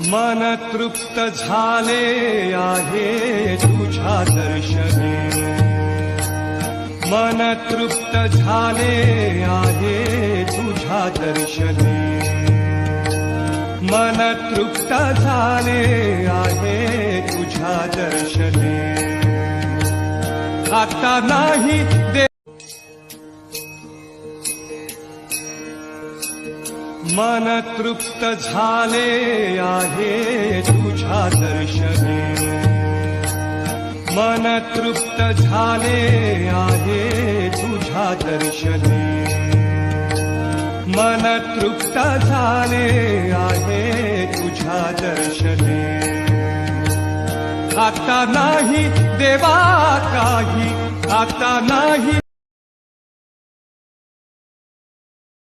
मन तृप्त झाले आहे तुझ्या दर्शनी, मन तृप्त झाले आहे तुझ्या दर्शनी, मन तृप्त झाले आहे तुझ्या दर्शनी। आता नाही दे मन तृप्त झाले आहे तुझ्या दर्शनी, मन तृप्त झाले आहे तुझ्या दर्शनी, मन तृप्त झाले आहे तुझ्या दर्शनी। आता नाही देवा काही, आता नाही